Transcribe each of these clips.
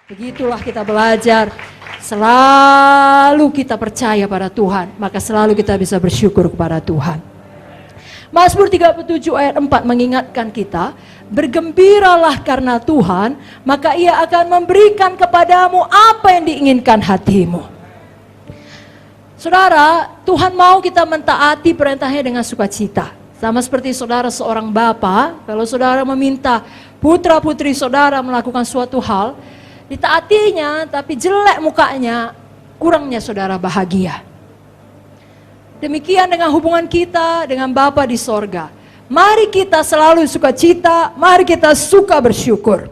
Begitulah kita belajar. Selalu kita percaya pada Tuhan, maka selalu kita bisa bersyukur kepada Tuhan. Mazmur 37 ayat 4 mengingatkan kita, bergembiralah karena Tuhan, maka Ia akan memberikan kepadamu apa yang diinginkan hatimu. Saudara, Tuhan mau kita mentaati perintahnya dengan sukacita. Sama seperti saudara seorang bapa, kalau saudara meminta putra-putri saudara melakukan suatu hal, ditaatinya tapi jelek mukanya, kurangnya saudara bahagia. Demikian dengan hubungan kita dengan Bapa di sorga. Mari kita selalu sukacita, mari kita suka bersyukur.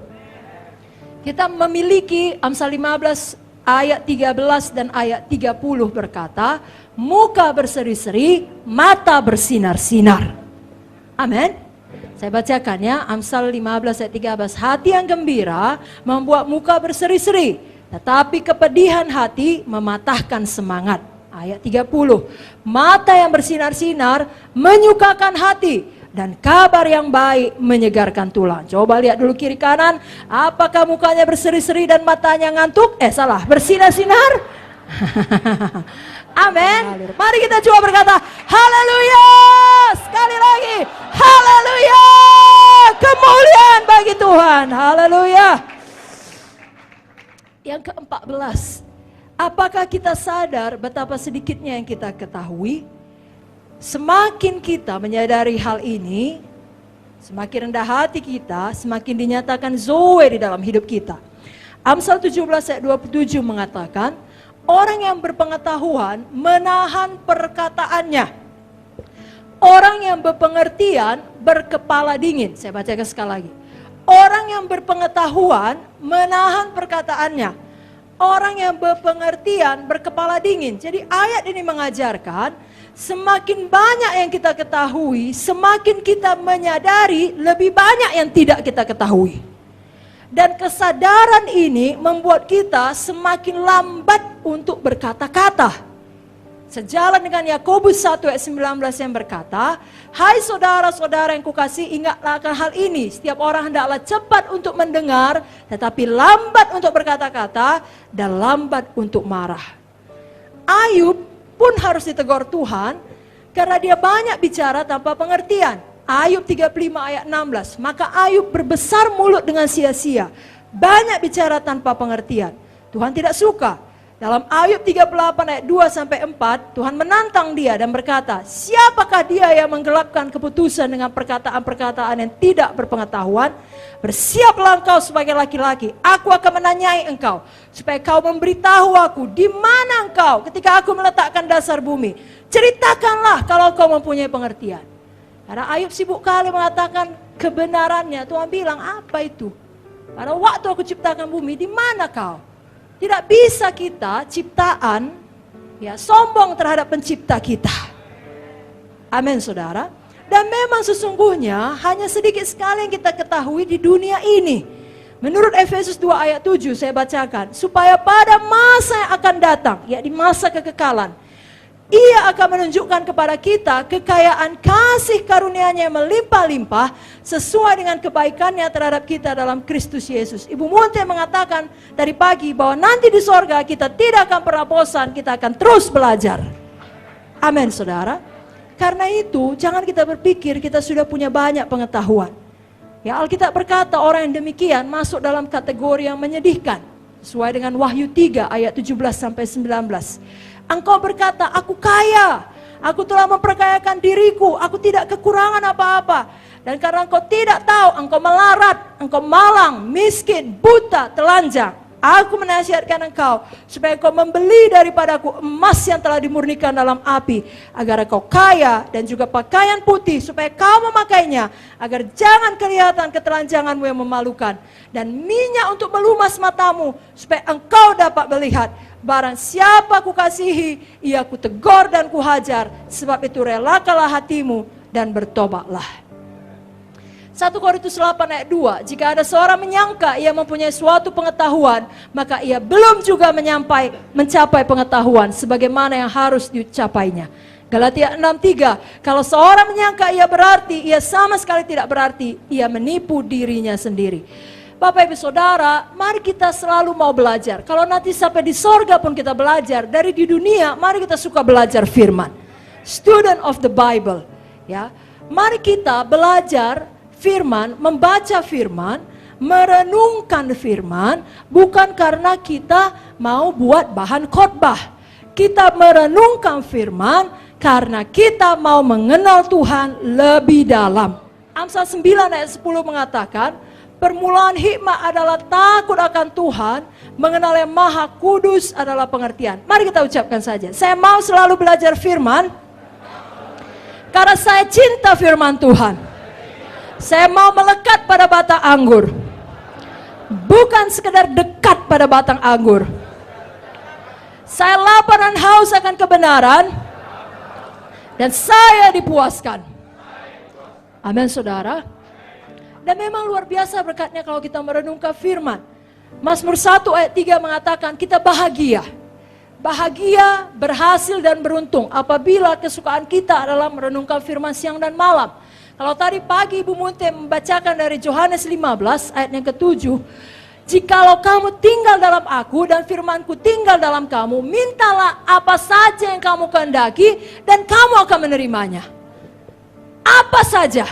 Kita memiliki Amsal 15 ayat 13 dan ayat 30 berkata, muka berseri-seri, mata bersinar-sinar. Amin. Saya bacakan ya, Amsal 15 ayat 13. Hati yang gembira membuat muka berseri-seri, tetapi kepedihan hati mematahkan semangat. Ayat 30. Mata yang bersinar-sinar menyukakan hati, dan kabar yang baik menyegarkan tulang. Coba lihat dulu kiri kanan, apakah mukanya berseri-seri dan matanya ngantuk? Salah, bersinar-sinar. Amin. Mari kita coba berkata, haleluya. Sekali lagi, haleluya. Kemuliaan bagi Tuhan, haleluya. Yang ke-14, apakah kita sadar betapa sedikitnya yang kita ketahui? Semakin kita menyadari hal ini, semakin rendah hati kita, semakin dinyatakan zoe di dalam hidup kita. Amsal 17 ayat 27 mengatakan, orang yang berpengetahuan menahan perkataannya. Orang yang berpengertian berkepala dingin. Saya bacakan sekali lagi. Orang yang berpengetahuan menahan perkataannya. Orang yang berpengertian berkepala dingin. Jadi ayat ini mengajarkan, semakin banyak yang kita ketahui, semakin kita menyadari lebih banyak yang tidak kita ketahui. Dan kesadaran ini membuat kita semakin lambat untuk berkata-kata. Sejalan dengan Yakobus 1 ayat 19 yang berkata, hai saudara-saudara yang kukasihi, ingatlah akan hal ini. Setiap orang hendaklah cepat untuk mendengar, tetapi lambat untuk berkata-kata, dan lambat untuk marah. Ayub pun harus ditegur Tuhan, karena dia banyak bicara tanpa pengertian. Ayub 35 ayat 16, maka Ayub berbesar mulut dengan sia-sia, banyak bicara tanpa pengertian. Tuhan tidak suka. Dalam Ayub 38 ayat 2-4, Tuhan menantang dia dan berkata, siapakah dia yang menggelapkan keputusan dengan perkataan-perkataan yang tidak berpengetahuan? Bersiaplah engkau sebagai laki-laki, aku akan menanyai engkau, supaya kau memberitahu aku, di mana engkau ketika aku meletakkan dasar bumi. Ceritakanlah kalau kau mempunyai pengertian. Karena Ayub sibuk kali mengatakan kebenarannya, Tuhan bilang, apa itu? Pada waktu aku ciptakan bumi, di mana kau? Tidak bisa kita ciptaan sombong terhadap pencipta kita. Amin saudara. Dan memang sesungguhnya hanya sedikit sekali yang kita ketahui di dunia ini. Menurut Efesus 2 ayat 7 saya bacakan. Supaya pada masa yang akan datang, di masa kekekalan, Ia akan menunjukkan kepada kita kekayaan kasih karunia-Nya yang melimpah-limpah sesuai dengan kebaikan-Nya terhadap kita dalam Kristus Yesus. Ibu Munte mengatakan tadi pagi bahwa nanti di sorga kita tidak akan pernah bosan, kita akan terus belajar. Amin saudara. Karena itu jangan kita berpikir kita sudah punya banyak pengetahuan. Alkitab berkata orang yang demikian masuk dalam kategori yang menyedihkan. Sesuai dengan Wahyu 3 ayat 17-19. Engkau berkata, aku kaya, aku telah memperkayakan diriku, aku tidak kekurangan apa-apa. Dan karena engkau tidak tahu, engkau melarat, engkau malang, miskin, buta, telanjang. Aku menasihatkan engkau, supaya engkau membeli daripadaku emas yang telah dimurnikan dalam api. Agar engkau kaya dan juga pakaian putih, supaya kau memakainya. Agar jangan kelihatan ketelanjanganmu yang memalukan. Dan minyak untuk melumas matamu, supaya engkau dapat melihat. Barang siapa kukasihi, ia kutegur dan kuhajar. Sebab itu relakalah hatimu dan bertobatlah. 1 Korintus 8 ayat 2, jika ada seorang menyangka ia mempunyai suatu pengetahuan, maka ia belum juga mencapai pengetahuan sebagaimana yang harus dicapainya. Galatia 6:3, kalau seorang menyangka ia berarti, ia sama sekali tidak berarti, ia menipu dirinya sendiri. Bapak Ibu Saudara, mari kita selalu mau belajar. Kalau nanti sampai di sorga pun kita belajar, dari di dunia, mari kita suka belajar firman. Student of the Bible. Ya, mari kita belajar firman, membaca firman, merenungkan firman, bukan karena kita mau buat bahan khotbah. Kita merenungkan firman karena kita mau mengenal Tuhan lebih dalam. Amsal 9 ayat 10 mengatakan, permulaan hikmah adalah takut akan Tuhan, mengenal yang maha kudus adalah pengertian. Mari kita ucapkan saja, saya mau selalu belajar firman, karena saya cinta firman Tuhan. Saya mau melekat pada batang anggur, bukan sekedar dekat pada batang anggur. Saya lapar dan haus akan kebenaran, dan saya dipuaskan. Amin saudara. Dan memang luar biasa berkatnya kalau kita merenungkan firman. Mazmur 1 ayat 3 mengatakan kita bahagia. Bahagia, berhasil dan beruntung apabila kesukaan kita adalah merenungkan firman siang dan malam. Kalau tadi pagi Ibu Munte membacakan dari Yohanes 15 ayat yang ke-7. Jikalau kamu tinggal dalam aku dan firmanku tinggal dalam kamu, mintalah apa saja yang kamu kehendaki dan kamu akan menerimanya. Apa saja.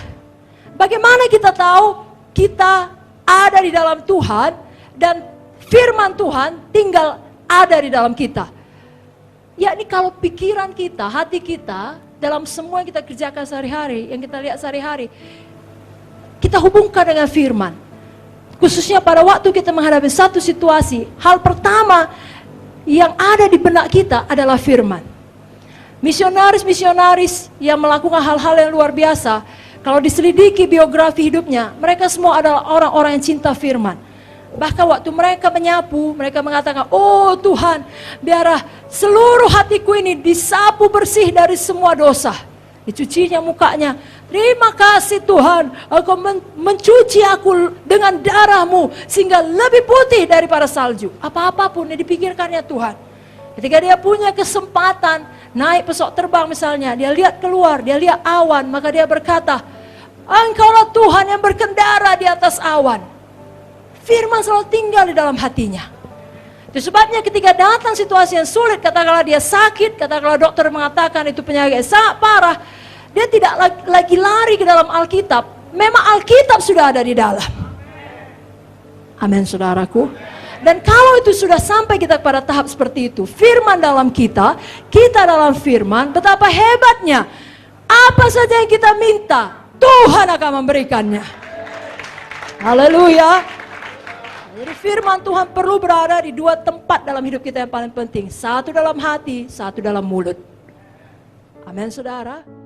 Bagaimana kita tahu kita ada di dalam Tuhan dan firman Tuhan tinggal ada di dalam kita. Yakni kalau pikiran kita, hati kita, dalam semua yang kita kerjakan sehari-hari, yang kita lihat sehari-hari, kita hubungkan dengan firman. Khususnya pada waktu kita menghadapi satu situasi, hal pertama yang ada di benak kita adalah firman. Misionaris-misionaris yang melakukan hal-hal yang luar biasa, kalau diselidiki biografi hidupnya, mereka semua adalah orang-orang yang cinta firman. Bahkan waktu mereka menyapu, mereka mengatakan, oh Tuhan, biarlah seluruh hatiku ini disapu bersih dari semua dosa. Dicucinya mukanya, terima kasih Tuhan, Engkau mencuci aku dengan darah-Mu, sehingga lebih putih daripada salju. Apa-apapun yang dipikirkannya Tuhan. Ketika dia punya kesempatan naik pesawat terbang misalnya, dia lihat keluar, dia lihat awan, maka dia berkata, Engkaulah Tuhan yang berkendara di atas awan. Firman selalu tinggal di dalam hatinya. Itu sebabnya ketika datang situasi yang sulit, katakanlah dia sakit, katakanlah dokter mengatakan itu penyakit sangat parah, dia tidak lagi lari ke dalam Alkitab. Memang Alkitab sudah ada di dalam. Amin saudaraku. Dan kalau itu sudah sampai kita pada tahap seperti itu, firman dalam kita, kita dalam firman, betapa hebatnya. Apa saja yang kita minta, Tuhan akan memberikannya. Haleluya. Jadi firman Tuhan perlu berada di dua tempat dalam hidup kita yang paling penting. Satu dalam hati, satu dalam mulut. Amin saudara.